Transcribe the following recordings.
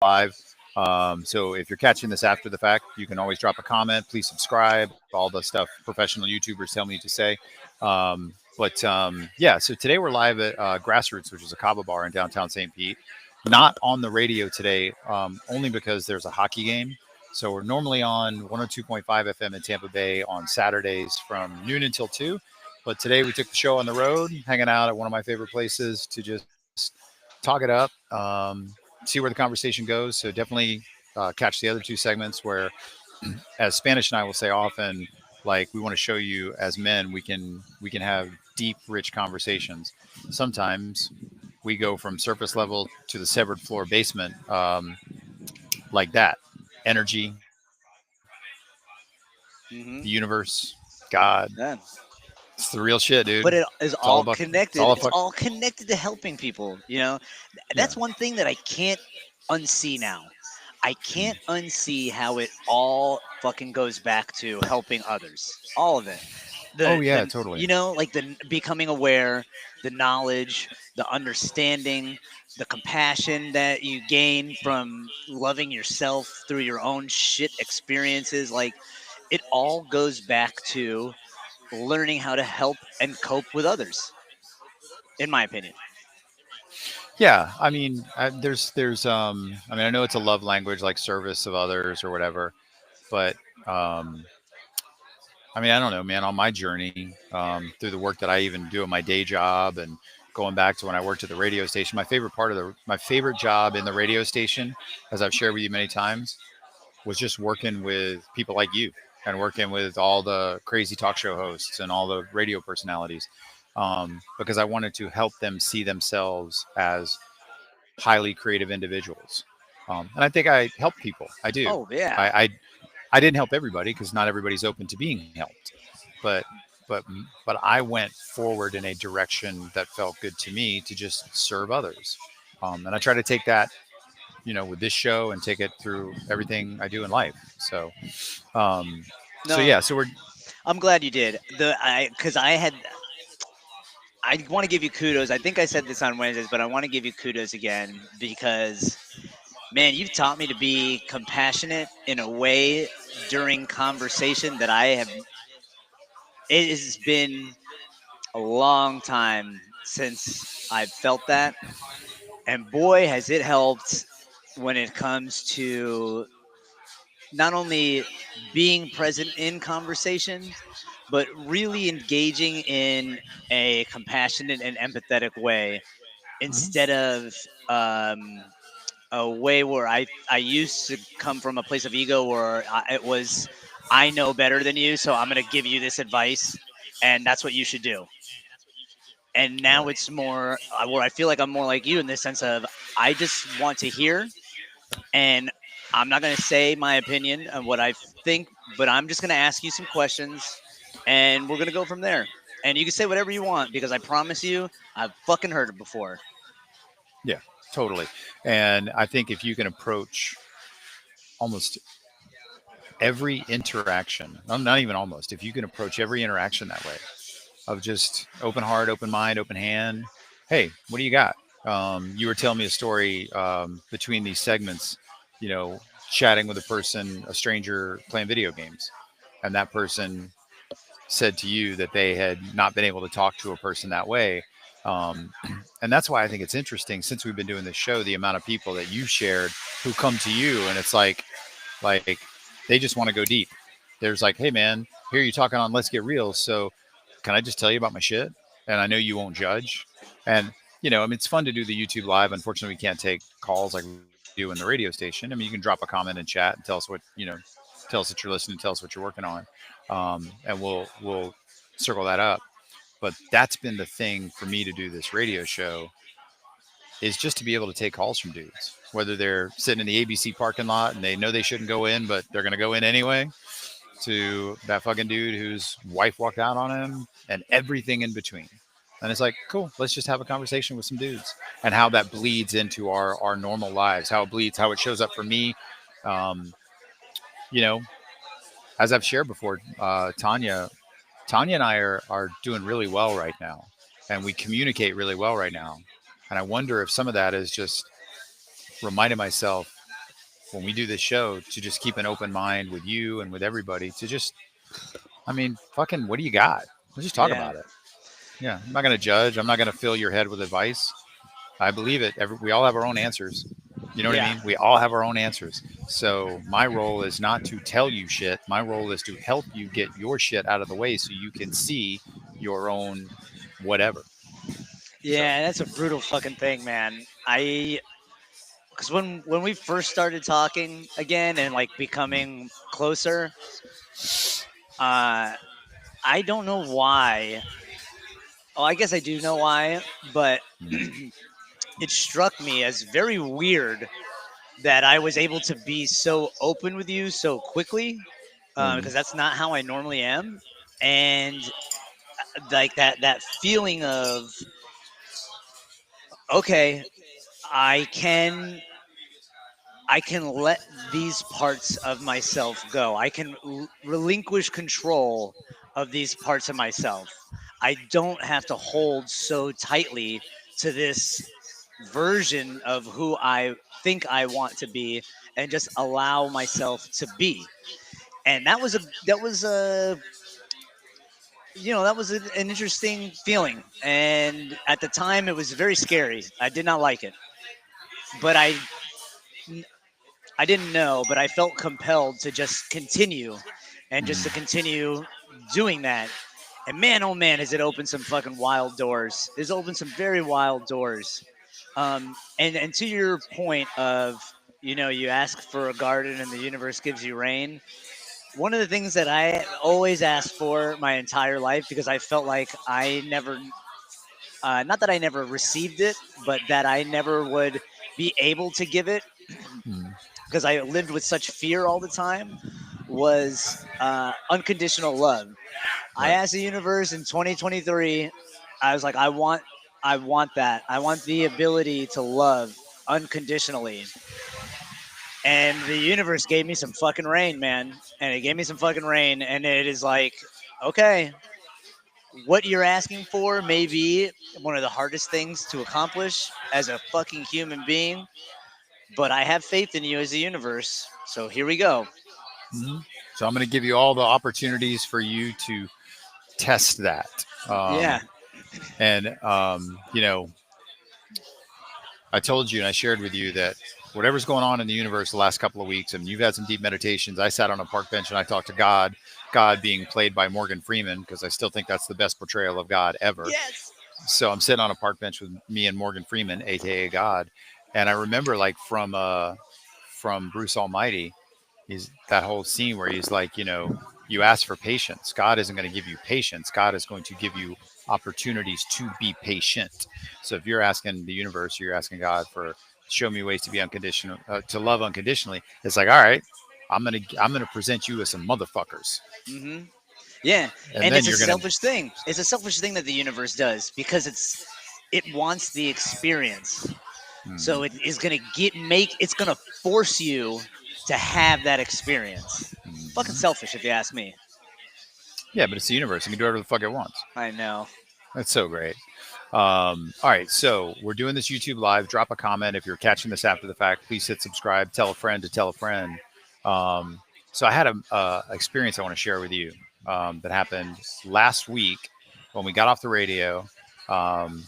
live. So if you're catching this after the fact, you can always drop a comment. Please subscribe. All the stuff professional YouTubers tell me to say. Yeah, so today we're live at Grassroots, which is a kava bar in downtown St. Pete. Not on the radio today, only because there's a hockey game. So we're normally on 102.5 FM in Tampa Bay on Saturdays from noon until 2. But today we took the show on the road, hanging out at one of my favorite places to just talk it up, see where the conversation goes. So definitely catch the other two segments where, as Spanish and I will say often, like we want to show you as men we can have deep, rich conversations. Sometimes we go from surface level to the severed floor basement, like that. Energy, the Hmm. universe, God. Yeah. It's the real shit, dude. But it is It's all all about. It's all connected. a It's fuck. all connected to helping people. Yeah. That's one thing that I can't unsee now. I can't unsee how it all fucking goes back to helping others. All of it. Oh yeah, The totally. like the becoming aware, the knowledge, the understanding, the compassion that you gain from loving yourself through your own shit experiences. Like it all goes back to learning how to help and cope with others, in my opinion. Yeah, I mean, I mean, I know it's a love language like service of others or whatever, but um, I mean, I don't know, man. On my journey, through the work that I even do at my day job, and going back to when I worked at the radio station, my favorite job in the radio station, as I've shared with you many times, was just working with people like you and working with all the crazy talk show hosts and all the radio personalities, because I wanted to help them see themselves as highly creative individuals. And I think I help people. I do. Oh yeah. I, I, I didn't help everybody because not everybody's open to being helped, but but but I went forward in a direction that felt good to me to just serve others, and I try to take that, with this show and take it through everything I do in life. Um, so No, yeah, so we're I'm glad you did. Because I want to give you kudos. I think I said this on Wednesdays, but I want to give you kudos again because man, you've taught me to be compassionate in a way during conversation that I have. It has been a long time since I've felt that, and boy, has it helped when it comes to not only being present in conversation, but really engaging in a compassionate and empathetic way instead Mhm. of a way where I used to come from a place of ego where it was I know better than you, so I'm going to give you this advice, and that's what you should do. And now Right. it's more where I feel like I'm more like you in the sense of I just want to hear, and I'm not going to say my opinion on what I think, but I'm just going to ask you some questions, and we're going to go from there. And you can say whatever you want because I promise you, I've fucking heard it before. Yeah, totally. And I think if you can approach almost every interaction, not even almost, if you can approach every interaction that way, of just open heart, open mind, open hand. Hey, what do you got? You were telling me a story between these segments, you know, chatting with a person, a stranger playing video games, and that person said to you that they had not been able to talk to a person that way. Um, and that's why I think it's interesting since we've been doing this show, the amount of people that you've shared who come to you, and it's like they just want to go deep. There's like, hey man, here you're talking on Let's Get Real. So can I just tell you about my shit? And I know you won't judge. And I mean, it's fun to do the YouTube live. Unfortunately, we can't take calls like we do in the radio station. I mean, you can drop a comment in chat and tell us tell us that you're listening, tell us what you're working on, and we'll circle that up. But that's been the thing for me to do this radio show is just to be able to take calls from dudes, whether they're sitting in the ABC parking lot and they know they shouldn't go in, but they're going to go in anyway, to that fucking dude whose wife walked out on him and everything in between. And it's like, cool, let's just have a conversation with some dudes and how that bleeds into our normal lives, how it bleeds, how it shows up for me. Um, you know, as I've shared before, Tanya and I are doing really well right now, and we communicate really well right now. And I wonder if some of that is just reminding myself. when we do this show to just keep an open mind with you and with everybody to just, I mean, fucking, what do you got? Let's just talk Yeah. about it. Yeah, I'm not going to judge. I'm not going to fill your head with advice. I believe it. We all have our own answers. You know what I Yeah. mean? We all have our own answers. So my role is not to tell you shit. My role is to help you get your shit out of the way so you can see your own whatever. So, Yeah, that's a brutal fucking thing, man. Because when we first started talking again and like becoming closer, uh, I don't know why. Oh, I guess I do know why, but it struck me as very weird that I was able to be so open with you so quickly, mm, because that's not how I normally am, and like that feeling of okay, I can I can let these parts of myself go. I can relinquish control of these parts of myself. I don't have to hold so tightly to this version of who I think I want to be and just allow myself to be. And that was a that was an interesting feeling. And at the time it was very scary. I did not like it. But I didn't know, but I felt compelled to just continue and just to mm, continue doing that. And man, oh man, has it opened some fucking wild doors. It's opened some very wild doors. And to your point of, you ask for a garden and the universe gives you rain. One of the things that I always asked for my entire life because I felt like I never, not that I never received it, but that I never would be able to give it mm, because I lived with such fear all the time was unconditional love. I right. asked the universe in 2023. I was like, I want that. I want the ability to love unconditionally. And the universe gave me some fucking rain, man. And it gave me some fucking rain. And it is like, okay, what you're asking for may be one of the hardest things to accomplish as a fucking human being, but I have faith in you as a universe. So here we go. Hmm. So I'm going to give you all the opportunities for you to test that. Yeah. And, I told you and I shared with you that whatever's going on in the universe the last couple of weeks, and you've had some deep meditations. I sat on a park bench and I talked to God, God being played by Morgan Freeman, because I still think that's the best portrayal of God ever. Yes. So I'm sitting on a park bench with me and Morgan Freeman, aka God. And I remember like from Bruce Almighty, he's that whole scene where he's like, you ask for patience. God isn't going to give you patience. God is going to give you opportunities to be patient. So if you're asking the universe, you're asking God for show me ways to be unconditional, to love unconditionally. It's like, all right, I'm gonna present you with some motherfuckers, Hmm. Yeah, and and then it's a you're gonna. selfish thing. It's a selfish thing that the universe does because it wants the experience. So Hmm. it is gonna it's gonna force you to have that experience. Fucking Hmm. selfish, if you ask me. Yeah, but it's the universe. It can do whatever the fuck it wants. I know. That's so great. All right, so we're doing this YouTube live. Drop a comment if you're catching this after the fact. Please hit subscribe. Tell a friend to tell a friend. Um, so I had a experience I want to share with you that happened last week when we got off the radio. Um,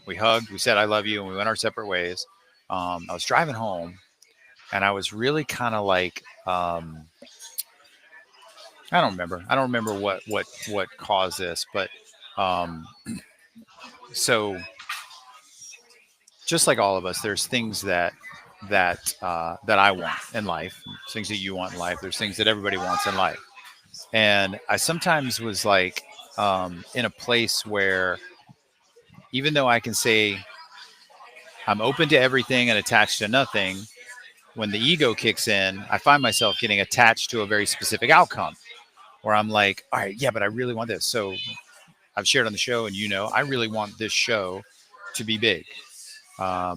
we hugged, we said I love you, and we went our separate ways. I was driving home, and I was really kind of like I don't remember. I don't remember what caused this, but um, so just like all of us, there's things that I want in life, things that you want in life. There's things that everybody wants in life, and I sometimes was like in a place where even though I can say I'm open to everything and attached to nothing, when the ego kicks in, I find myself getting attached to a very specific outcome. Where I'm like, all right, yeah, but I really want this. So I've shared on the show, and I really want this show to be big.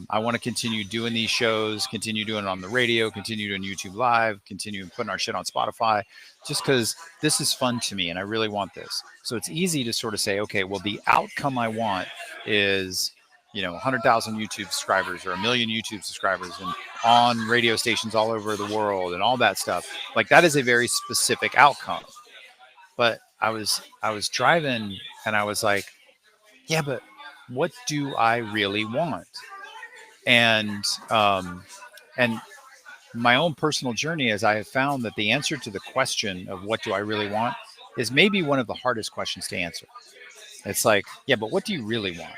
I want to continue doing these shows, continue doing it on the radio, continue doing YouTube Live, continue putting our shit on Spotify, just because this is fun to me and I really want this. So it's easy to sort of say, okay, well, the outcome I want is 100,000 YouTube subscribers or a million YouTube subscribers and on radio stations all over the world and all that stuff. Like that is a very specific outcome. But I was driving and I was like, yeah, but what do I really want? And and my own personal journey is I have found that the answer to the question of what do I really want is maybe one of the hardest questions to answer. It's like, yeah, but what do you really want?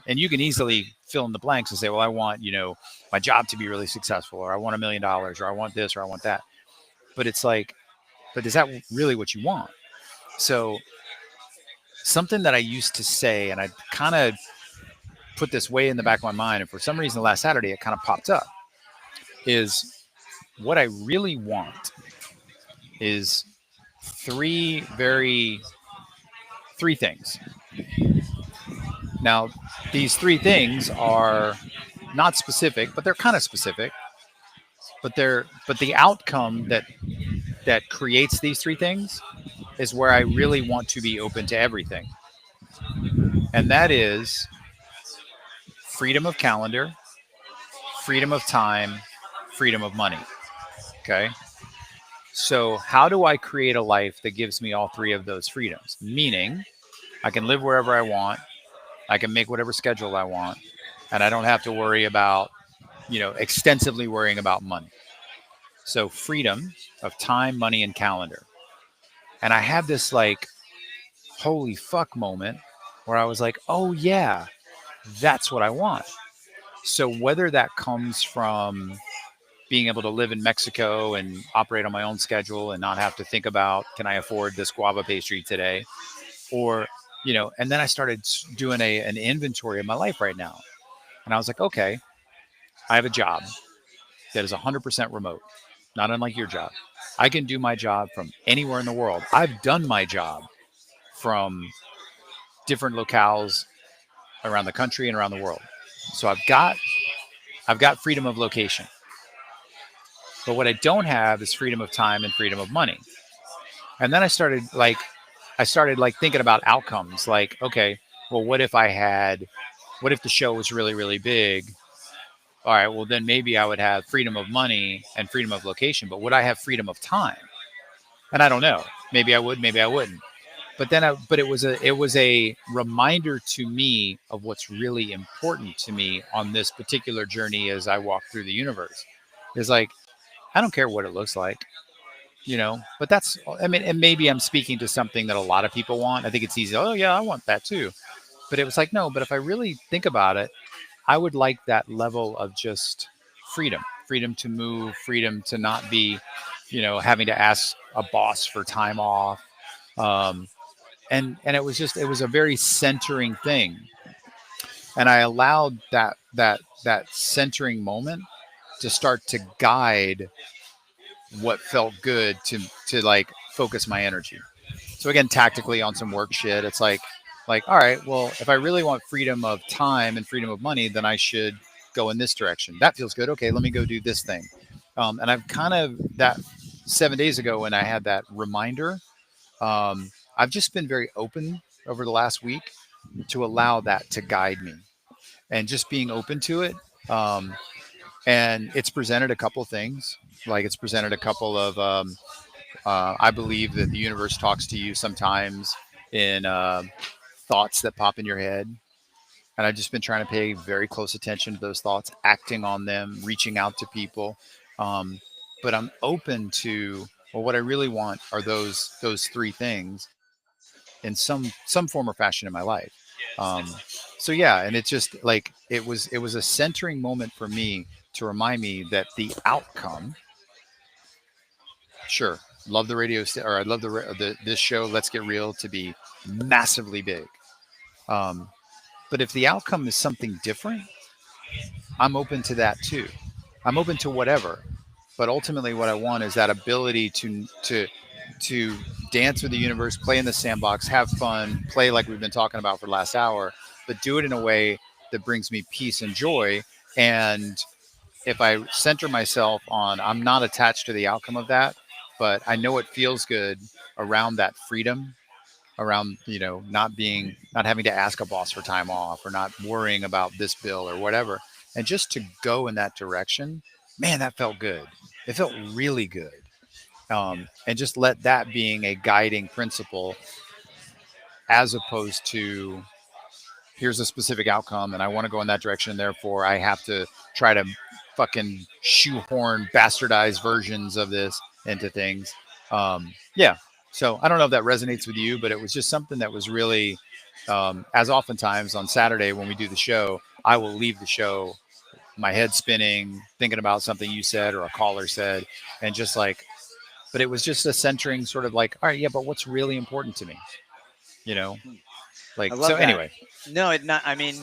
And you can easily fill in the blanks and say, well, I want, my job to be really successful, or I want $1 million, or I want this, or I want that. But it's like, but is that really what you want? So something that I used to say, and I kind of put this way in the back of my mind, and for some reason last Saturday it kind of popped up, is what I really want is three things. Now, these three things are not specific, but they're kind of specific. But the outcome that creates these three things is where I really want to be open to everything. And that is freedom of calendar, freedom of time, freedom of money. Okay. So, how do I create a life that gives me all three of those freedoms? Meaning, I can live wherever I want, I can make whatever schedule I want, and I don't have to worry about, extensively worrying about money. So, freedom of time, money, and calendar. And I had this like, holy fuck moment where I was like, oh, yeah, that's what I want. So, whether that comes from being able to live in Mexico and operate on my own schedule and not have to think about, can I afford this guava pastry today? Or, and then I started doing an inventory of my life right now. And I was like, okay, I have a job that is 100% remote, not unlike your job. I can do my job from anywhere in the world. I've done my job from different locales around the country and around the world. So I've got freedom of location. But what I don't have is freedom of time and freedom of money. And then I started thinking about outcomes. Like, okay, well, what if the show was really, really big? All right, well, then maybe I would have freedom of money and freedom of location, but would I have freedom of time? And I don't know. Maybe I would, maybe I wouldn't. But it was a reminder to me of what's really important to me on this particular journey as I walk through the universe. It's like, I don't care what it looks like, but I mean, and maybe I'm speaking to something that a lot of people want. I think it's easy. Oh, yeah, I want that too. But it was like, no, but if I really think about it, I would like that level of just freedom to move, freedom to not be, having to ask a boss for time off. Um, and it was a very centering thing. And I allowed that centering moment to start to guide what felt good to like focus my energy. So again, tactically on some work shit, it's like all right, well, if I really want freedom of time and freedom of money, then I should go in this direction. That feels good. Okay, let me go do this thing. And I've kind of that 7 days ago when I had that reminder. I've just been very open over the last week to allow that to guide me and just being open to it. Um, and it's presented a couple of things. Like it's presented a couple of I believe that the universe talks to you sometimes in thoughts that pop in your head. And I've just been trying to pay very close attention to those thoughts, acting on them, reaching out to people. Um, but I'm open to, well, what I really want are those three things in some form or fashion in my life. Um, so yeah, and it's just like it was a centering moment for me to remind me that the outcome, sure, love the or I love this show, Let's Get Real, to be massively big. Um, but if the outcome is something different, I'm open to that too. I'm open to whatever. But ultimately, what I want is that ability to dance with the universe, play in the sandbox, have fun, play like we've been talking about for the last hour, but do it in a way that brings me peace and joy. And if I center myself on, I'm not attached to the outcome of that, but I know it feels good around that freedom. around, not having to ask a boss for time off or not worrying about this bill or whatever. And just to go in that direction, man, that felt good. It felt really good. And just let that being a guiding principle as opposed to here's a specific outcome and I want to go in that direction. Therefore, I have to try to fucking shoehorn bastardized versions of this into things. Yeah. So I don't know if that resonates with you, but it was just something that was really, as oftentimes on Saturday when we do the show, I will leave the show, my head spinning, thinking about something you said or a caller said, and just like, but it was just a centering sort of like, all right, yeah, but what's really important to me, you know? I Like, so love that. anyway, No, it not. I mean,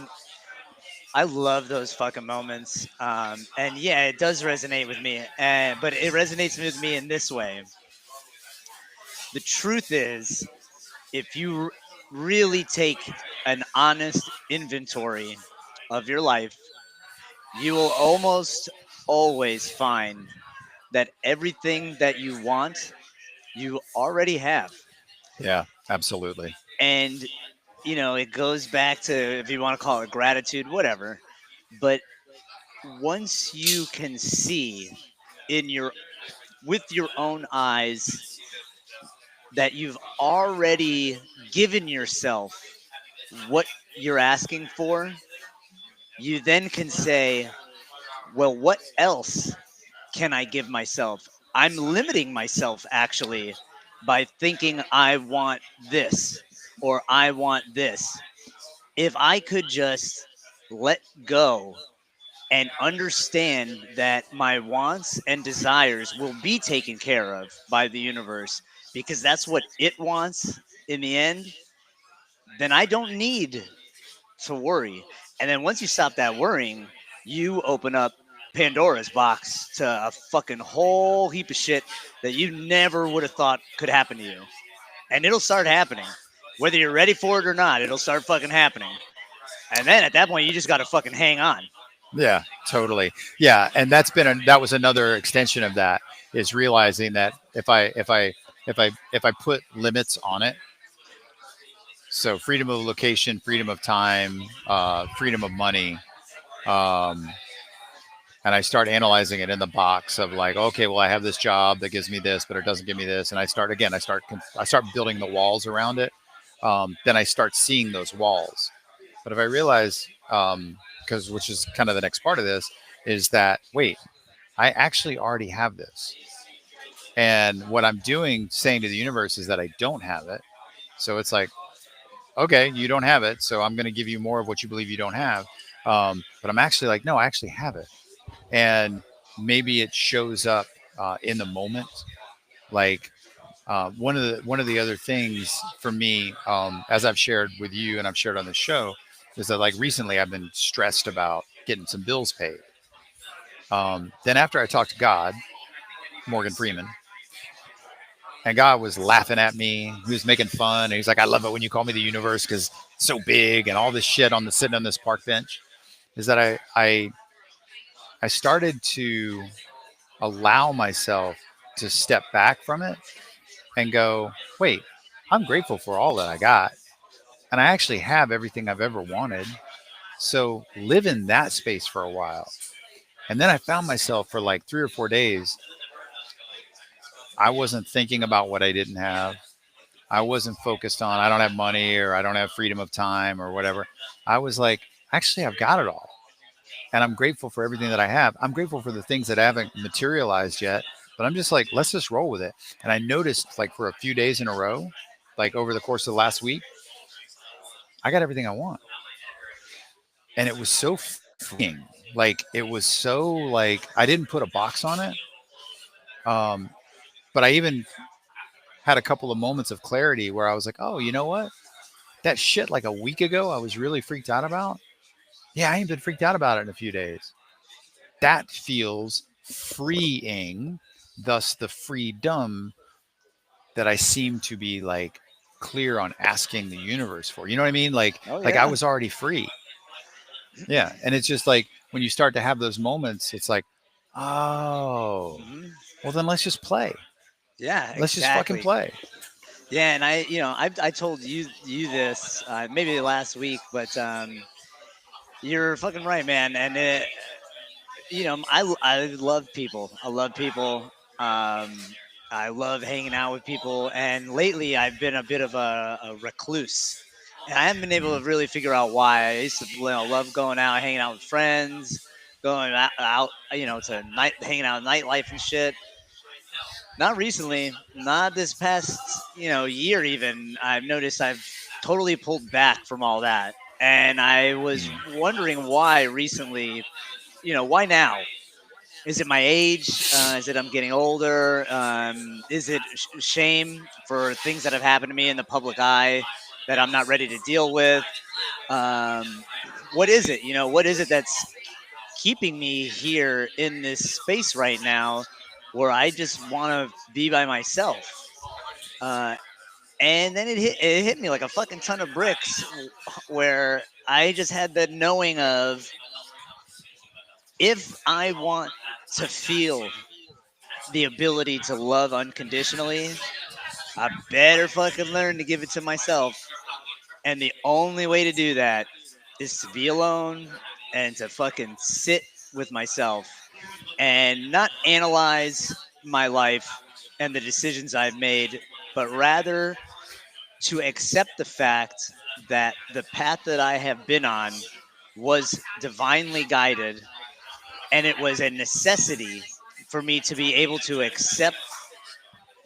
I love those fucking moments. And yeah, it does resonate with me. But it resonates with me in this way. The truth is, if you really take an honest inventory of your life, you will almost always find that everything that you want, you already have. yeah, absolutely. And, it goes back to, if you want to call it gratitude, whatever. But once you can see in your with your own eyes that you've already given yourself what you're asking for, you then can say, well, what else can I give myself? I'm limiting myself actually by thinking I want this or I want this. If I could just let go and understand that my wants and desires will be taken care of by the universe because that's what it wants in the end, then I don't need to worry. And then once you stop that worrying, you open up Pandora's box to a fucking whole heap of shit that you never would have thought could happen to you. And it'll start happening. Whether you're ready for it or not, it'll start fucking happening. And then at that point, you just got to fucking hang on. Yeah, totally. Yeah, and that was another extension of that is realizing that if I put limits on it, so freedom of location, freedom of time, freedom of money, um, and I start analyzing it in the box of like, okay, well, I have this job that gives me this, but it doesn't give me this, and I start building the walls around it. Then I start seeing those walls. But if I realize, because which is kind of the next part of this, is that wait, I actually already have this, and what I'm doing, saying to the universe, is that I don't have it. So it's like, okay, you don't have it, so I'm going to give you more of what you believe you don't have. But I'm actually like, no, I actually have it, and maybe it shows up in the moment. Like one of the other things for me, as I've shared with you and I've shared on the show, is that like recently I've been stressed about getting some bills paid. Then after I talked to God, Morgan Freeman, and God was laughing at me. He was making fun. And he's like, "I love it when you call me the universe because it's so big and all this shit on the sitting on this park bench." Is that I started to allow myself to step back from it and go, "Wait, I'm grateful for all that I got, and I actually have everything I've ever wanted." So live in that space for a while. And then I found myself for like 3 or 4 days, I wasn't thinking about what I didn't have. I wasn't focused on I don't have money or I don't have freedom of time or whatever. I was like, actually, I've got it all. And I'm grateful for everything that I have. I'm grateful for the things that haven't materialized yet. But I'm just like, let's just roll with it. And I noticed like for a few days in a row, like over the course of the last week, I got everything I want. And it was so freeing. Like it was so like I didn't put a box on it. Um, but I even had a couple of moments of clarity where I was like, oh, you know what? That shit like a week ago I was really freaked out about. Yeah, I ain't been freaked out about it in a few days. That feels freeing. Thus the freedom that I seem to be like clear on asking the universe for. You know what I mean? Oh, Like I yeah. was already free. Yeah. And it's just like when you start to have those moments, it's like, oh, Hmm. well then let's just play. Yeah, Let's just fucking exactly. play. Yeah, and I told you this maybe last week, but you're fucking right, man. And I love people. I love people. I love hanging out with people. And lately, I've been a bit of a recluse, and I haven't been able Mhm. to really figure out why. I used to love going out, hanging out with friends, going out to night, hanging out nightlife and shit. Not recently, not this past year even. I've noticed I've totally pulled back from all that, and I was Mhm. wondering why recently. Why now? Is it my age? Is it I'm getting older? Is it shame for things that have happened to me in the public eye that I'm not ready to deal with? Um, what is it? What is it that's keeping me here in this space right now where I just want to be by myself? Uh, and then it hit me like a fucking ton of bricks where I just had the knowing of, if I want to feel the ability to love unconditionally, I better fucking learn to give it to myself. And the only way to do that is to be alone and to fucking sit with myself and not analyze my life and the decisions I've made, but rather to accept the fact that the path that I have been on was divinely guided, and it was a necessity for me to be able to accept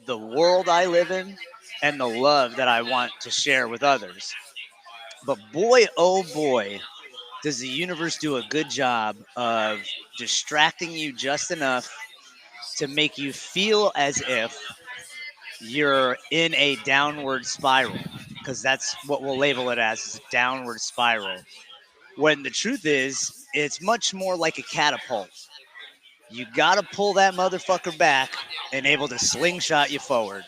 the world I live in and the love that I want to share with others. But boy, oh boy, does the universe do a good job of distracting you just enough to make you feel as if you're in a downward spiral, because that's what we'll label it as, is a downward spiral. When the truth is, it's much more like a catapult. You got to pull that motherfucker back and able to slingshot you forward.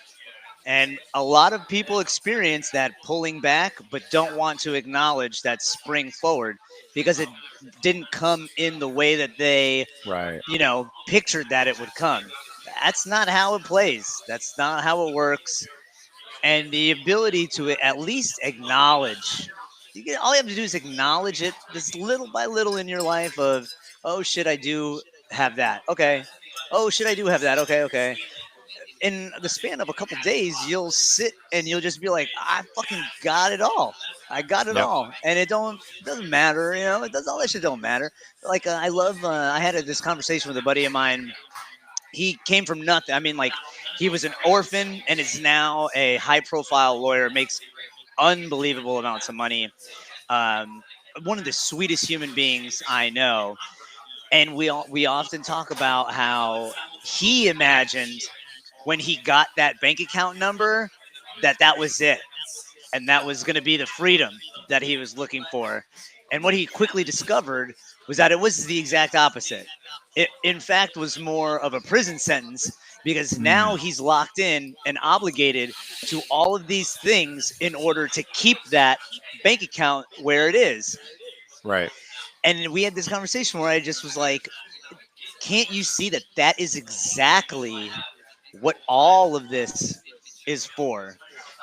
And a lot of people experience that pulling back, but don't want to acknowledge that spring forward because it didn't come in the way that they, Right. pictured that it would come. That's not how it plays. That's not how it works. And the ability to at least acknowledge, all you have to do is acknowledge it, this little by little in your life of, oh shit, I do have that. Okay. Oh shit, I do have that. Okay, okay. In the span of a couple days, you'll sit and you'll just be like, I fucking got it all. I got it Yep. all, and it doesn't matter. It does all that shit don't matter. Like I love. I had this conversation with a buddy of mine. He came from nothing. I mean, like he was an orphan and is now a high-profile lawyer. Makes unbelievable amounts of money. Um, One of the sweetest human beings I know, and we often talk about how he imagined when he got that bank account number that was it, and that was going to be the freedom that he was looking for. And what he quickly discovered was that it was the exact opposite. It in fact was more of a prison sentence, because now Mm. he's locked in and obligated to all of these things in order to keep that bank account where it is. Right. And we had this conversation where I just was like, can't you see that that is exactly what all of this is for?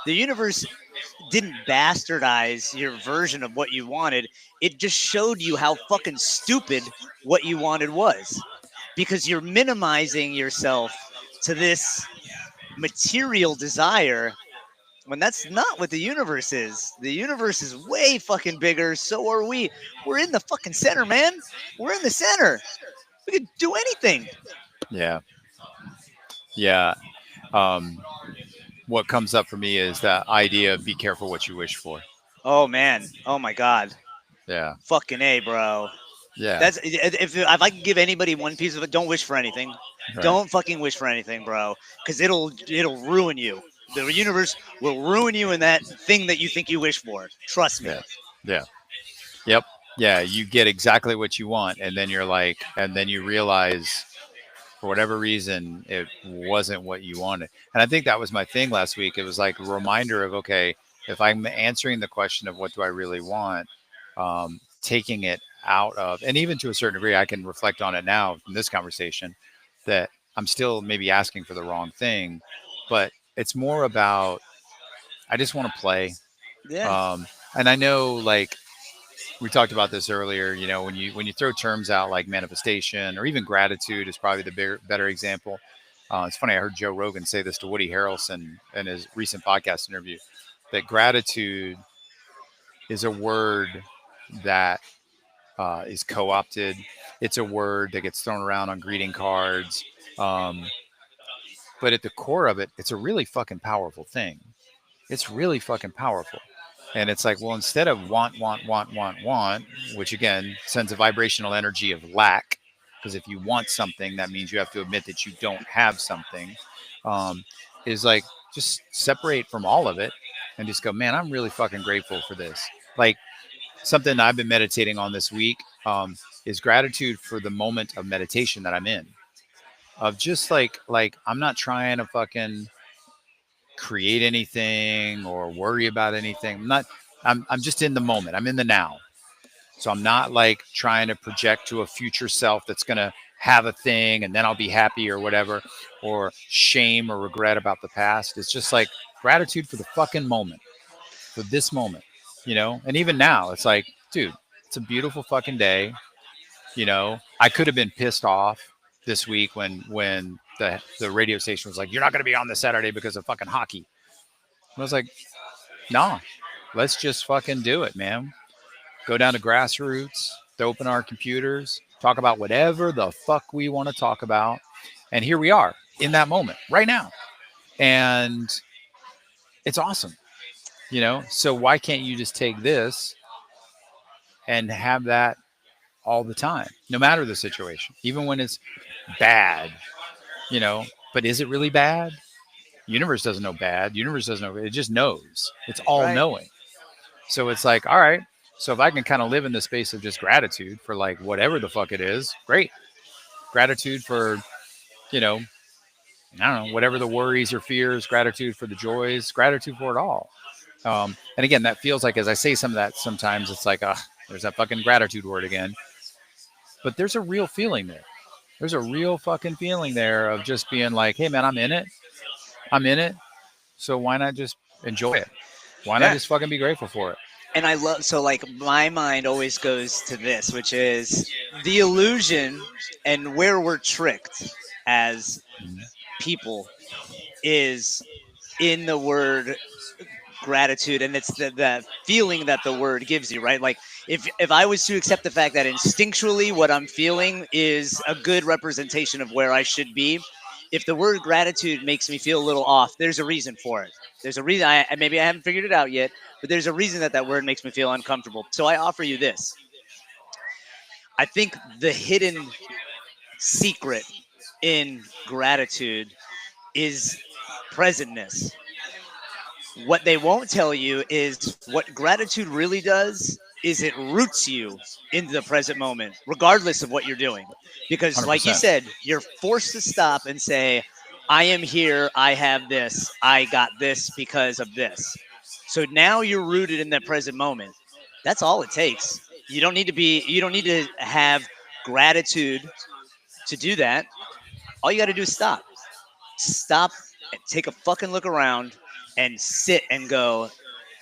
The universe didn't bastardize your version of what you wanted. It just showed you how fucking stupid what you wanted was, because you're minimizing yourself to this material desire when that's not what the universe is. The universe is way fucking bigger. So are we. We're in the fucking center, man. We're in the center. We could do anything. Yeah. Yeah. Um, what comes up for me is that idea of be careful what you wish for. Oh man. Oh my god. Yeah. Fucking A, bro. Yeah. That's if I could give anybody one piece of it, don't wish for anything. Right. Don't fucking wish for anything, bro, because it'll ruin you. The universe will ruin you in that thing that you think you wish for. Trust Yeah. me. Yeah. Yep. Yeah. You get exactly what you want, and then you're like, and then you realize for whatever reason it wasn't what you wanted. And I think that was my thing last week. It was like a reminder of, okay, if I'm answering the question of what do I really want, taking it out of, and even to a certain degree, I can reflect on it now in this conversation that I'm still maybe asking for the wrong thing, but it's more about I just want to play. Yeah. Um, and I know, like we talked about this earlier, when you throw terms out like manifestation or even gratitude is probably the better example. It's funny. I heard Joe Rogan say this to Woody Harrelson in his recent podcast interview that gratitude is a word that is co-opted. It's a word that gets thrown around on greeting cards. Um, but at the core of it, it's a really fucking powerful thing. It's really fucking powerful. And it's like, well, instead of want, which again sends a vibrational energy of lack, because if you want something, that means you have to admit that you don't have something, um, is like just separate from all of it and just go, man, I'm really fucking grateful for this. Like something I've been meditating on this week is gratitude for the moment of meditation that I'm in. Of just like I'm not trying to fucking create anything or worry about anything. I'm just in the moment. I'm in the now. So I'm not like trying to project to a future self that's going to have a thing and then I'll be happy or whatever, or shame or regret about the past. It's just like gratitude for the fucking moment, for this moment. And even now it's like, dude, it's a beautiful fucking day. I could have been pissed off this week when the radio station was like, you're not going to be on this Saturday because of fucking hockey. And I was like, nah, let's just fucking do it, man. Go down to Grassroots, to open our computers, talk about whatever the fuck we want to talk about. And here we are in that moment right now. And it's awesome. So why can't you just take this and have that all the time, no matter the situation, even when it's bad, you know? But is it really bad? Universe doesn't know bad. Universe doesn't know. It just knows. It's all Right. knowing. So it's like, all right. So if I can kind of live in the space of just gratitude for like whatever the fuck it is, great. Gratitude for, you know, I don't know, whatever the worries or fears, gratitude for the joys, gratitude for it all. And again, that feels like as I say some of that, sometimes it's like, there's that fucking gratitude word again. But there's a real feeling there. There's a real fucking feeling there of just being like, hey, man, I'm in it. I'm in it. So why not just enjoy it? Why not Yeah. just fucking be grateful for it? And I love, so like my mind always goes to this, which is the illusion and where we're tricked as people is in the word gratitude, and it's the feeling that the word gives you, right? Like if I was to accept the fact that instinctually what I'm feeling is a good representation of where I should be, if the word gratitude makes me feel a little off, there's a reason for it. There's a reason. Maybe I haven't figured it out yet, but there's a reason that that word makes me feel uncomfortable. So I offer you this. I think the hidden secret in gratitude is presentness. What they won't tell you is what gratitude really does is it roots you into the present moment, regardless of what you're doing. Because, like you 100%. said, you're forced to stop and say, I am here, I have this, I got this because of this. So now you're rooted in that present moment. That's all it takes. You don't need to have gratitude to do that. All you got to do is stop and take a fucking look around and sit and go,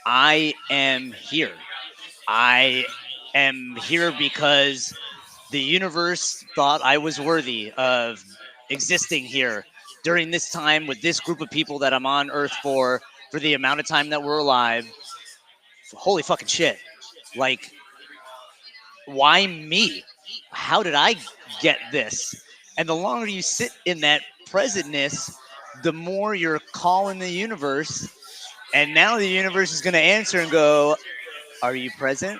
I am here. I am here because the universe thought I was worthy of existing here during this time with this group of people that I'm on earth for the amount of time that we're alive. Holy fucking shit. Like, why me? How did I get this? And the longer you sit in that presentness, the more you're calling the universe. And now the universe is going to answer and go, are you present?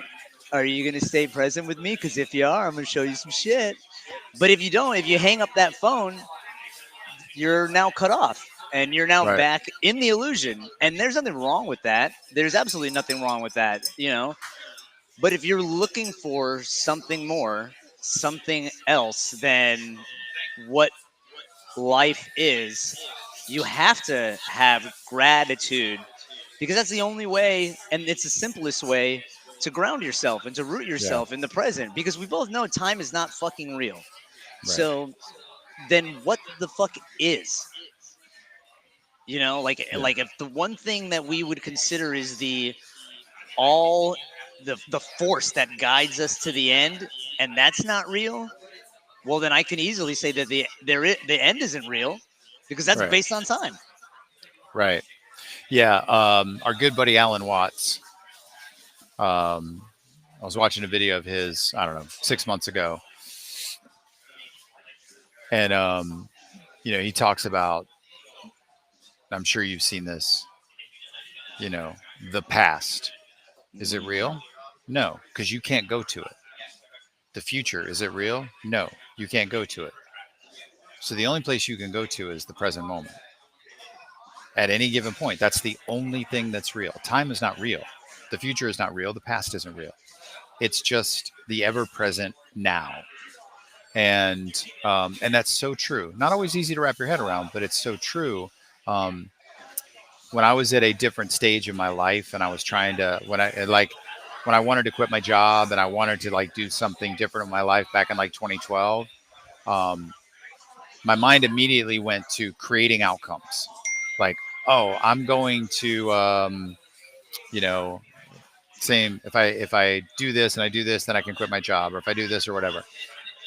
Are you going to stay present with me? Because if you are, I'm going to show you some shit. But if you don't, if you hang up that phone, you're now cut off and you're now Right. back in the illusion. And there's nothing wrong with that. There's absolutely nothing wrong with that. But if you're looking for something more, something else than what life is, you have to have gratitude because that's the only way, and it's the simplest way to ground yourself and to root Yeah. yourself in the present because we both know time is not fucking real. Right. So then what the fuck is? You know, Yeah. like if the one thing that we would consider is all the force that guides us to the end, and that's not real, well then I can easily say that the end isn't real because that's Right. based on time. Right. Yeah. Our good buddy Alan Watts. Um, I was watching a video of his. I don't know, 6 months ago, and he talks about. I'm sure you've seen this. The past. Is it Hmm. real? No, because you can't go to it. The future. Is it real? No, you can't go to it. So the only place you can go to is the present moment. At any given point, that's the only thing that's real. Time is not real. The future is not real. The past isn't real. It's just the ever present now. And that's so true. Not always easy to wrap your head around, but it's so true. Um, when I was at a different stage in my life, and I was trying to when I wanted to quit my job and I wanted to like do something different in my life back in like 2012. Um, my mind immediately went to creating outcomes. Like, oh, I'm going to, you know, same. If I do this and I do this, then I can quit my job, or if I do this or whatever.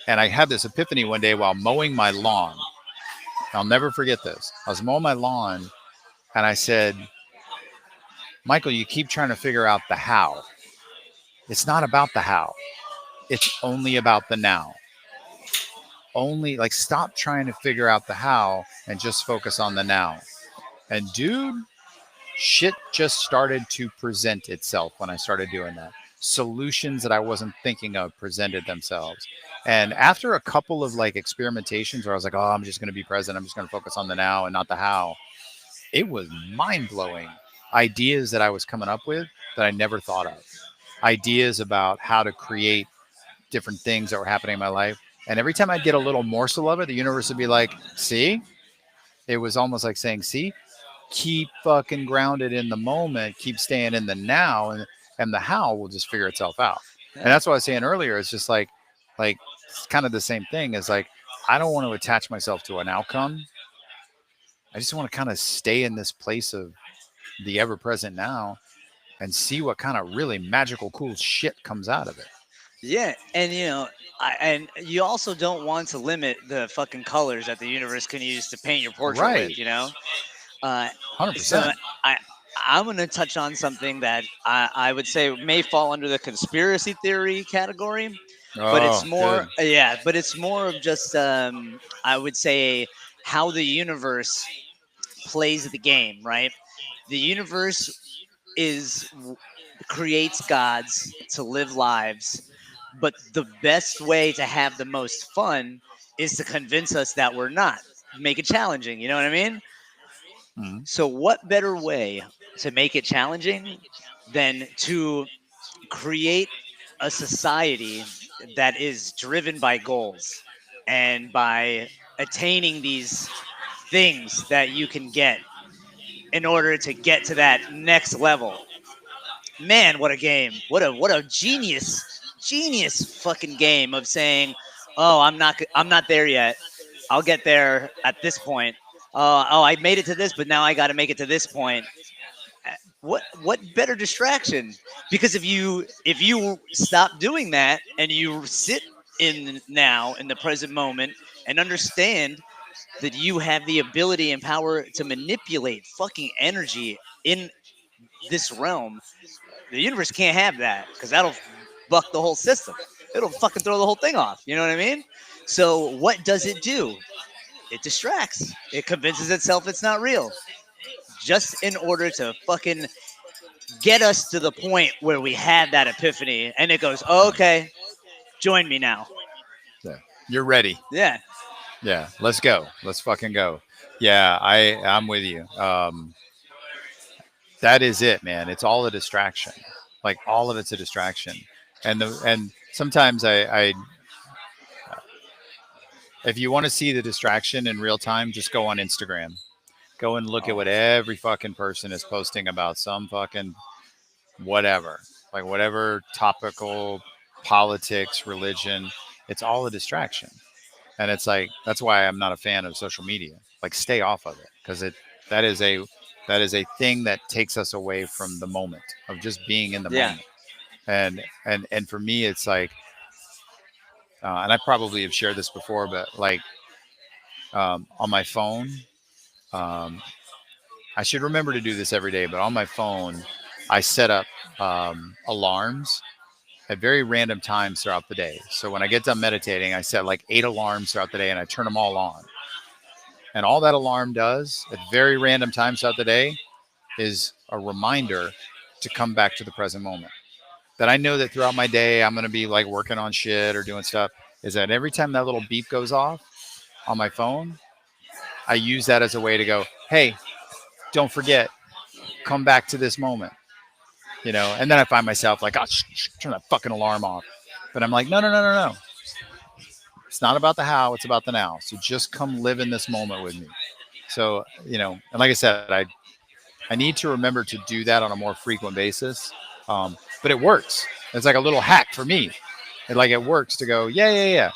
And I had this epiphany one day while mowing my lawn. I'll never forget this. I was mowing my lawn, and I said, Michael, you keep trying to figure out the how. It's not about the how. It's only about the now. Only like stop trying to figure out the how and just focus on the now. And dude, shit just started to present itself when I started doing that. Solutions that I wasn't thinking of presented themselves. And after a couple of like experimentations where I was like, oh, I'm just going to be present, I'm just going to focus on the now and not the how, it was mind blowing. Ideas that I was coming up with that I never thought of. Ideas about how to create different things that were happening in my life. And every time I'd get a little morsel of it, the universe would be like, see, it was almost like saying, see, keep fucking grounded in the moment, keep staying in the now, and the how will just figure itself out. And Yeah. that's what I was saying earlier. It's just like it's kind of the same thing as like I don't want to attach myself to an outcome. I just want to kind of stay in this place of the ever present now and see what kind of really magical, cool shit comes out of it. Yeah, and and you also don't want to limit the fucking colors that the universe can use to paint your portrait Right. with. Uh, so 100%. I I'm going to touch on something that I would say may fall under the conspiracy theory category, but it's Oh, more good. yeah, but it's more of just I would say how the universe plays the game, right? The universe is creates gods to live lives, but the best way to have the most fun is to convince us that we're not. Make it challenging, you know what I mean? Mhm. So what better way to make it challenging than to create a society that is driven by goals and by attaining these things that you can get in order to get to that next level. Man, what a game! What a genius fucking game of saying, "Oh, I'm not there yet. I'll get there at this point. Oh, I made it to this, but now I got to make it to this point." What better distraction? Because if you stop doing that and you sit in now in the present moment and understand that you have the ability and power to manipulate fucking energy in this realm, the universe can't have that because that'll buck the whole system. It'll fucking throw the whole thing off. You know what I mean? So what does it do? It distracts. It convinces itself it's not real, just in order to fucking get us to the point where we have that epiphany, and it goes, oh, okay, join me now. Yeah. You're ready. Yeah. Yeah. Let's go. Let's fucking go. Yeah, I'm with you. That is it, man. It's all a distraction. Like all of it's a distraction. And sometimes I if you want to see the distraction in real time, just go on Instagram. Go and look at Oh, what every fucking person is posting about some fucking whatever. Like whatever topical politics, religion, it's all a distraction. And it's like that's why I'm not a fan of social media. Like stay off of it because That is a thing that takes us away from the moment of just being in the Yeah. moment. And for me, it's like, and I probably have shared this before, but like on my phone, um, I should remember to do this every day. But on my phone, I set up alarms at very random times throughout the day. So when I get done meditating, I set like 8 alarms throughout the day, and I turn them all on. And all that alarm does at very random times throughout the day is a reminder to come back to the present moment. That I know that throughout my day, I'm going to be like working on shit or doing stuff. Is that every time that little beep goes off on my phone, I use that as a way to go, hey, don't forget, come back to this moment, you know? And then I find myself like, oh, turn that fucking alarm off. But I'm like, no, no, no, no, no. It's not about the how, it's about the now. So just come live in this moment with me. So, you know, and like I said, I need to remember to do that on a more frequent basis. But it works. It's like a little hack for me. It works to go, yeah, yeah, yeah.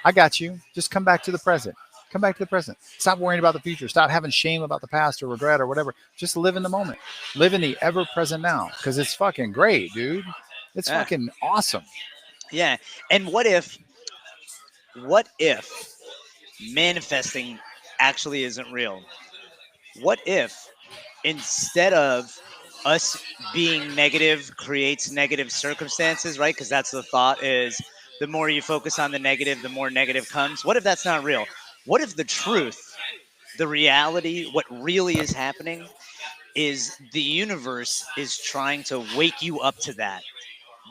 I got you. Just come back to the present. Come back to the present. Stop worrying about the future. Stop having shame about the past or regret or whatever. Just live in the moment. Live in the ever present now because it's fucking great, dude. It's Yeah. fucking awesome. Yeah. And what if manifesting actually isn't real? What if instead of us being negative creates negative circumstances, right? Because that's the thought is the more you focus on the negative, the more negative comes. What if that's not real? What if the truth, the reality, what really is happening is the universe is trying to wake you up to that?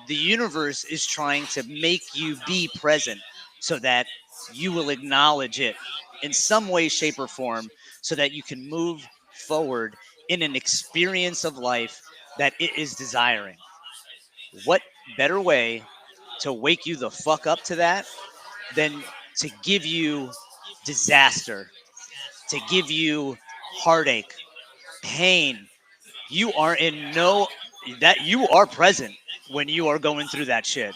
The universe is trying to make you be present so that you will acknowledge it in some way, shape, or form so that you can move forward in an experience of life that it is desiring. What better way to wake you the fuck up to that than to give you disaster, to give you heartache, pain? You are in no that you are present when you are going through that shit.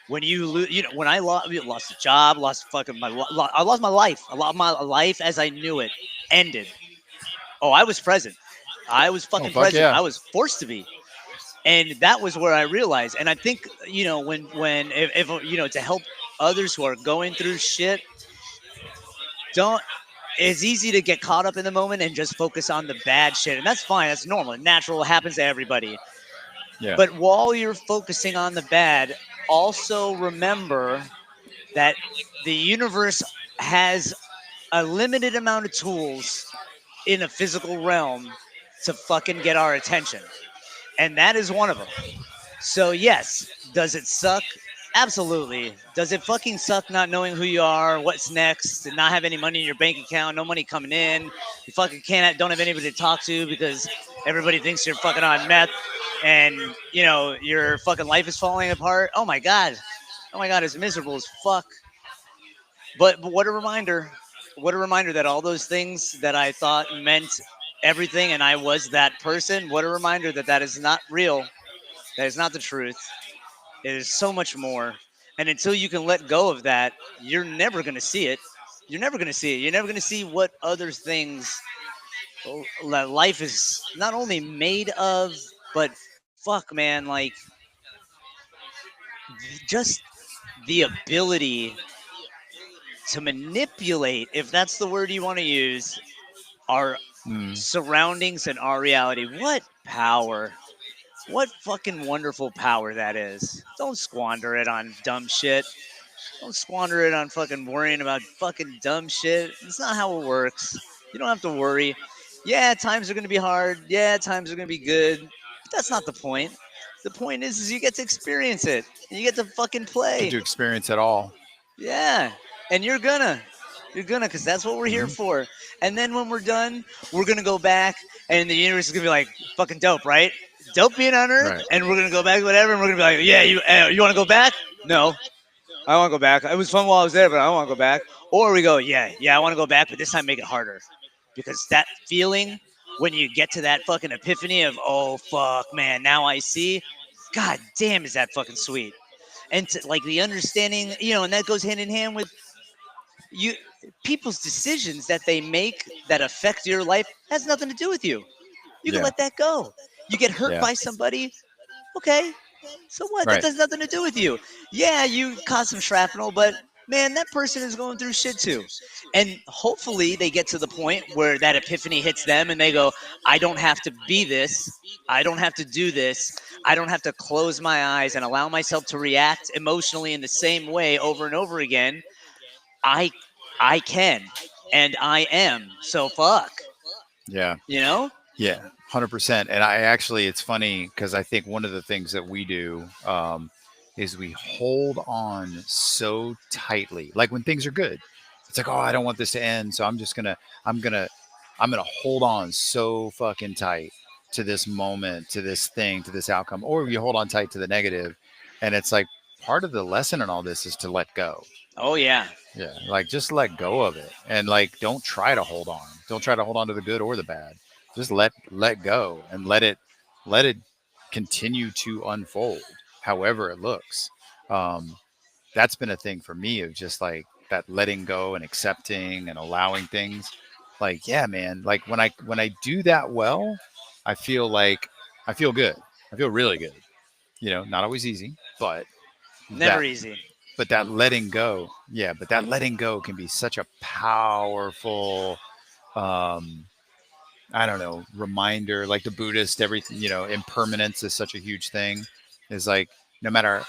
When you lose, when I lost a job, lost fucking I lost my life. I lost my life as I knew it ended. Oh, I was present. I was Oh, fucking fuck present. yeah. I was forced to be, and that was where I realized. And I think when if to help others who are going through shit, don't. It's easy to get caught up in the moment and just focus on the bad shit, and that's fine. That's normal, natural. It happens to everybody. Yeah. But while you're focusing on the bad, also remember that the universe has a limited amount of tools in a physical realm to fucking get our attention. And that is one of them. So, yes, does it suck? Absolutely. Does it fucking suck not knowing who you are, what's next, and not have any money in your bank account, no money coming in? You fucking don't have anybody to talk to because everybody thinks you're fucking on meth and, your fucking life is falling apart. Oh my God. Oh my God, it's miserable as fuck. But what a reminder. What a reminder that all those things that I thought meant everything and I was that person. What a reminder that that is not real. That is not the truth. It is so much more. And until you can let go of that, you're never going to see it. You're never going to see it. You're never going to see what other things that life is not only made of, but fuck, man, like just the ability to manipulate, if that's the word you want to use, our Mm. surroundings and our reality. What power. What fucking wonderful power that is. Don't squander it on dumb shit. Don't squander it on fucking worrying about fucking dumb shit. It's not how it works. You don't have to worry. Yeah, times are going to be hard. Yeah, times are going to be good. But that's not the point. The point is you get to experience it. And you get to fucking Get play. to experience it all. Yeah. And you're gonna, because that's what we're here Hmm. for. And then when we're done, we're gonna go back, and the universe is gonna be like, fucking dope, right? Dope being on Earth, Right. and we're gonna go back, whatever, and we're gonna be like, yeah, you want to go back? No, I want to go back. It was fun while I was there, but I don't want to go back. Or we go, yeah, I want to go back, but this time make it harder, because that feeling when you get to that fucking epiphany of, oh fuck, man, now I see. God damn, is that fucking sweet? And like the understanding, and that goes hand in hand with You people's decisions that they make that affect your life has nothing to do with you. You can Yeah. let that go. You get hurt Yeah. by somebody, okay, so what? That Right. has nothing to do with you. Yeah, you caused some shrapnel, but man, that person is going through shit too. And hopefully they get to the point where that epiphany hits them and they go, I don't have to be this. I don't have to do this. I don't have to close my eyes and allow myself to react emotionally in the same way over and over again. I I can and I am. So fuck. Yeah. You know? Yeah, 100%. And I actually, it's funny because I think one of the things that we do is we hold on so tightly. Like when things are good, it's like, oh, I don't want this to end, so I'm gonna, I'm gonna hold on so fucking tight to this moment, to this thing, to this outcome. Or you hold on tight to the negative, and it's like part of the lesson in all this is to let go. Oh yeah. Yeah, like just let go of it, and like don't try to hold on. Don't try to hold on to the good or the bad. Just let go and let it continue to unfold, however it looks. Um, that's been a thing for me of just like that letting go and accepting and allowing things. Like yeah, man. Like when I do that well, I feel like I feel good. I feel really good. Not always easy, but Never that easy. but that letting go, yeah, but that letting go can be such a powerful, um, I don't know, reminder. Like the Buddhist, everything, impermanence is such a huge thing. Is like no matter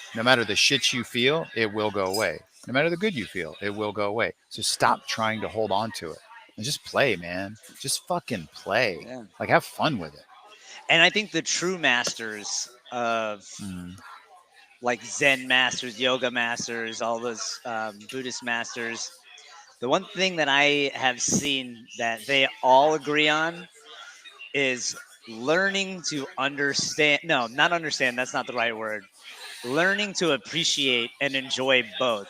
the shit you feel, it will go away. No matter the good you feel, it will go away. So stop trying to hold on to it and just play, man. Just fucking play. Yeah. Like have fun with it. And I think the true masters of Mm, like Zen masters, yoga masters, all those Buddhist masters, the one thing that I have seen that they all agree on is learning to understand. No, not understand. That's not the right word. Learning to appreciate and enjoy both.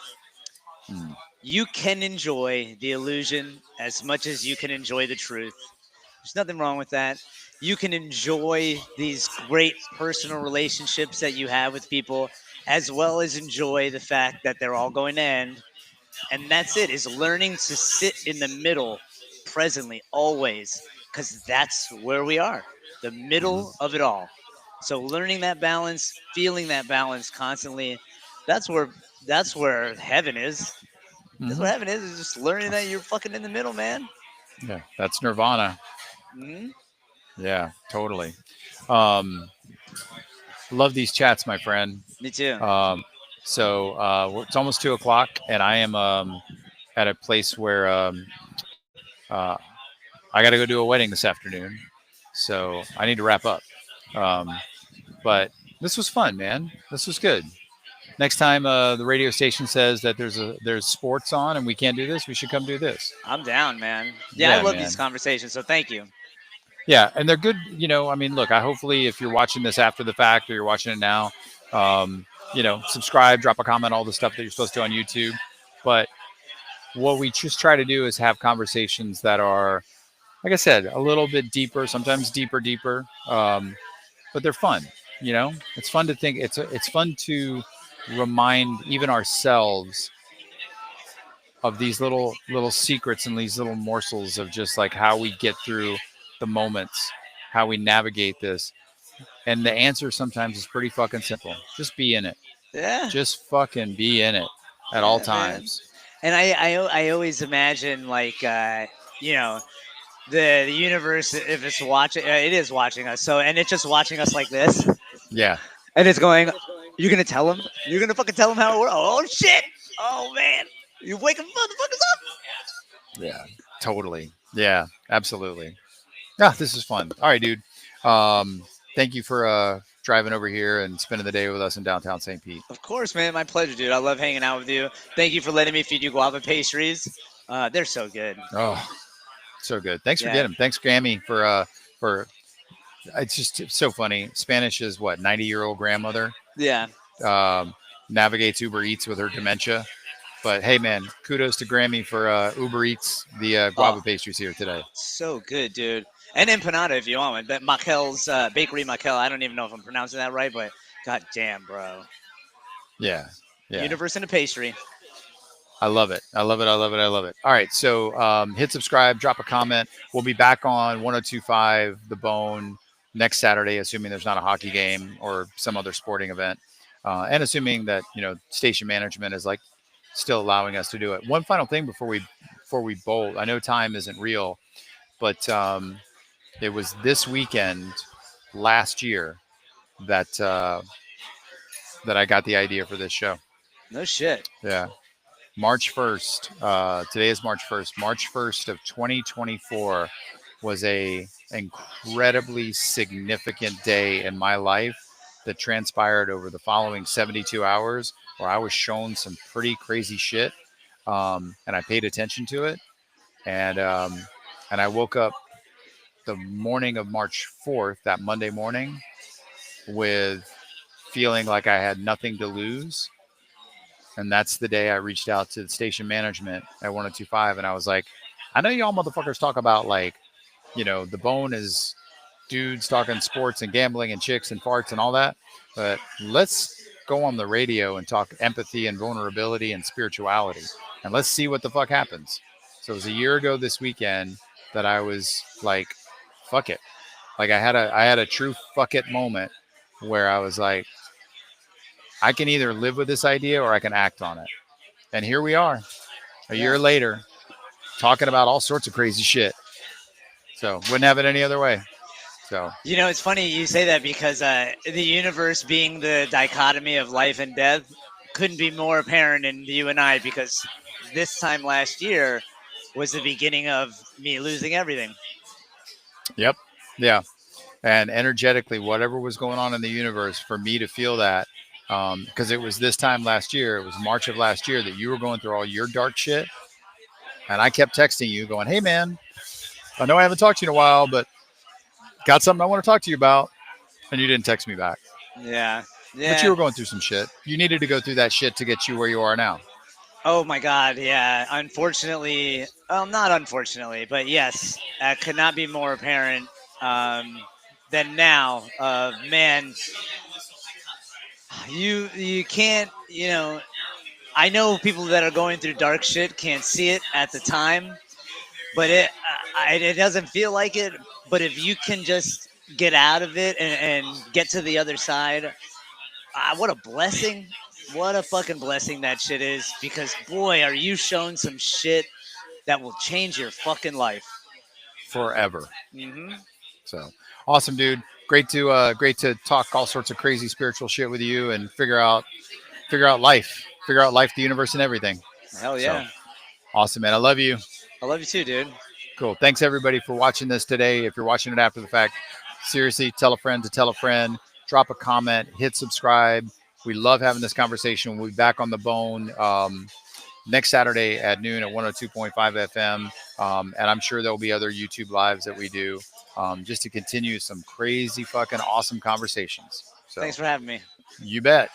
mm, You can enjoy the illusion as much as you can enjoy the truth. There's nothing wrong with that. You can enjoy these great personal relationships that you have with people, as well as enjoy the fact that they're all going to end. And that's it, is learning to sit in the middle presently, always, because that's where we are, the middle mhm, of it all. So learning that balance, feeling that balance constantly, that's where heaven is. That's mhm. what heaven is just learning that you're fucking in the middle, man. Yeah, that's nirvana. Hmm. Yeah, totally. Um, Love these chats, my friend. Me too. It's almost 2 o'clock, and I am at a place where uh, I got to go do a wedding this afternoon. So I need to wrap up. Um, but this was fun, man. This was good. Next time the radio station says that there's sports on and we can't do this, we should come do this. I'm down, man. Yeah, I Yeah, love man. these conversations, so thank you. Yeah, and they're good. I mean, look, I hopefully if you're watching this after the fact or you're watching it now, um, subscribe, drop a comment, all the stuff that you're supposed to on YouTube. But what we just try to do is have conversations that are, like I said, a little bit deeper, sometimes deeper. But they're fun. It's fun to think. It's fun to remind even ourselves of these little secrets and these little morsels of just like how we get through the moments, how we navigate this. And the answer sometimes is pretty fucking simple. Just be in it. Yeah, Just fucking be in it at all yeah, man. times. And I always imagine like you know the universe, if it's watching, it is watching us. So and it's just watching us like this, Yeah. and it's going. You're gonna tell him. You're gonna fucking tell him how it works. Oh shit. Oh man. You waking motherfuckers up. Yeah. Totally. Yeah. Absolutely. Yeah. This is fun. All right, dude. Um, Thank you for driving over here and spending the day with us in downtown St. Pete. Of course, man. My pleasure, dude. I love hanging out with you. Thank you for letting me feed you guava pastries. They're so good. Oh, so good. Thanks for Yeah. getting them. Thanks, Grammy, for. It's just so funny. Spanish is what 90-year-old grandmother Yeah. um, navigates Uber Eats with her dementia. But hey, man, kudos to Grammy for Uber Eats the Oh, guava pastries here today. so good, dude. And empanada if you want one. But Makel's Bakery Makel. I don't even know if I'm pronouncing that right, but god damn, bro. Yeah, yeah. Universe in a pastry. I love it. I love it. I love it. I love it. All right. So hit subscribe, drop a comment. We'll be back on 1025 The Bone next Saturday, assuming there's not a hockey game or some other sporting event. And assuming that, station management is like still allowing us to do it. One final thing before we bolt. I know time isn't real, but it was this weekend last year that that I got the idea for this show. No shit. Yeah. March 1st. Today is March 1st. March 1st of 2024 was a incredibly significant day in my life that transpired over the following 72 hours where I was shown some pretty crazy shit. And I paid attention to it. And I woke up the morning of March 4th, that Monday morning, with feeling like I had nothing to lose. And that's the day I reached out to the station management at 1025. And I was like, I know y'all motherfuckers talk about like, the bone is dudes talking sports and gambling and chicks and farts and all that. But let's go on the radio and talk empathy and vulnerability and spirituality. And let's see what the fuck happens. So it was a year ago this weekend that I was like, fuck it. Like I had a true fuck it moment where I was like, I can either live with this idea or I can act on it. And here we are, a year later, talking about all sorts of crazy shit. So wouldn't have it any other way. So It's funny you say that because the universe being the dichotomy of life and death couldn't be more apparent in you and I because this time last year was the beginning of me losing everything. yep, yeah. And energetically, whatever was going on in the universe, for me to feel that, because it was this time last year, it was March of last year that you were going through all your dark shit, and I kept texting you, going, "Hey, man, I know I haven't talked to you in a while, but got something I want to talk to you about," and you didn't text me back. Yeah. But you Yeah. were going through some shit. You needed to go through that shit to get you where you are now. Oh my God. Yeah. Unfortunately, well, not unfortunately, but yes, could not be more apparent than now. Man, you can't. I know people that are going through dark shit can't see it at the time, but it doesn't feel like it. But if you can just get out of it and get to the other side, what a blessing! What a fucking blessing that shit is. Because boy, are you shown some shit that will change your fucking life. Forever. Hmm. So awesome, dude. Great to talk all sorts of crazy spiritual shit with you and figure out life, the universe, and everything. Hell So yeah! awesome, man. I love you. I love you too, dude. Cool. Thanks everybody for watching this today. If you're watching it after the fact, seriously, tell a friend to tell a friend. Drop a comment. Hit subscribe. We love having this conversation. We'll be back on the bone next Saturday at noon at 102.5 FM. And I'm sure there'll be other YouTube lives that we do just to continue some crazy fucking awesome conversations. So Thanks for having me. you bet.